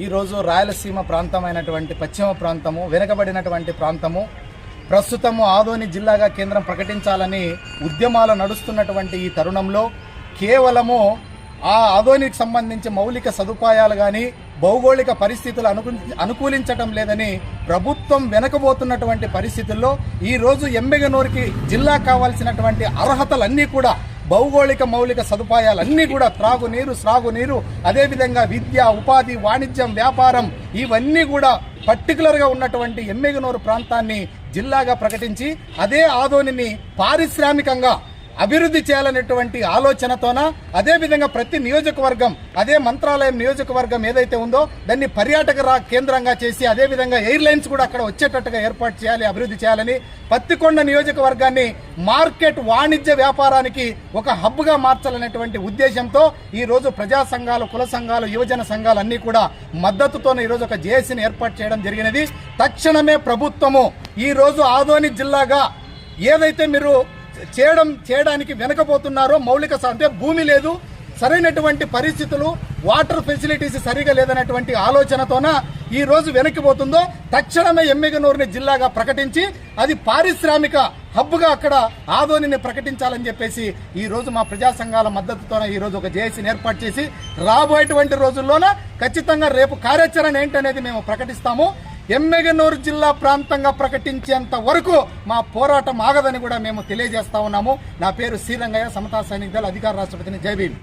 ఈరోజు రాయలసీమ ప్రాంతమైనటువంటి పశ్చిమ ప్రాంతము వెనుకబడినటువంటి ప్రాంతము ప్రస్తుతము ఆదోని జిల్లాగా కేంద్రం ప్రకటించాలని ఉద్యమాలు నడుస్తున్నటువంటి ఈ తరుణంలో కేవలము ఆ ఆదోనికి సంబంధించి మౌలిక సదుపాయాలు కానీ భౌగోళిక పరిస్థితులు అనుకూలించటం లేదని ప్రభుత్వం వెనకబోతున్నటువంటి పరిస్థితుల్లో ఈరోజు ఎమ్మెగనూరుకి జిల్లా కావాల్సినటువంటి అర్హతలన్నీ కూడా భౌగోళిక మౌలిక సదుపాయాలన్నీ కూడా త్రాగునీరు సాగునీరు అదేవిధంగా విద్య ఉపాధి వాణిజ్యం వ్యాపారం ఇవన్నీ కూడా పర్టికులర్గా ఉన్నటువంటి ఎమ్మెగనూరు ప్రాంతాన్ని జిల్లాగా ప్రకటించి అదే ఆదోనిని పారిశ్రామికంగా అభివృద్ధి చేయాలనేటువంటి ఆలోచనతోన అదేవిధంగా ప్రతి నియోజకవర్గం అదే మంత్రాలయం నియోజకవర్గం ఏదైతే ఉందో దాన్ని పర్యాటక కేంద్రంగా చేసి అదేవిధంగా ఎయిర్లైన్స్ కూడా అక్కడ వచ్చేటట్టుగా ఏర్పాటు చేయాలి అభివృద్ధి చేయాలని పత్తికొండ నియోజకవర్గాన్ని మార్కెట్ వాణిజ్య వ్యాపారానికి ఒక హబ్గా మార్చాలనేటువంటి ఉద్దేశంతో ఈ రోజు ప్రజా సంఘాలు కుల సంఘాలు యువజన సంఘాలు అన్ని కూడా మద్దతుతోనే ఈ రోజు ఒక జేఏసీని ఏర్పాటు చేయడం జరిగినది. తక్షణమే ప్రభుత్వము ఈ రోజు ఆదోని జిల్లాగా ఏదైతే మీరు చేయడానికి వెనకపోతున్నారో మౌలిక అంటే భూమి లేదు, సరైనటువంటి పరిస్థితులు వాటర్ ఫెసిలిటీస్ సరిగా లేదనేటువంటి ఆలోచనతోన ఈ రోజు వెనక్కిపోతుందో తక్షణమే ఎమ్మెగనూరుని జిల్లాగా ప్రకటించి అది పారిశ్రామిక హబ్గా అక్కడ ఆదోనిని ప్రకటించాలని చెప్పేసి ఈ రోజు మా ప్రజా సంఘాల మద్దతుతోనే ఈ రోజు ఒక జేఏసీని ఏర్పాటు చేసి రాబోయేటువంటి రోజుల్లోన ఖచ్చితంగా రేపు కార్యాచరణ ఏంటనేది మేము ప్రకటిస్తాము. ఎమ్మెగనూరు జిల్లా ప్రాంతంగా ప్రకటించేంత వరకు మా పోరాటం ఆగదని కూడా మేము తెలియజేస్తా ఉన్నాము. నా పేరు శ్రీరంగయ్య, సమతా సైనిక దళ అధికార రాష్ట్రపతిని. జై భీమ్.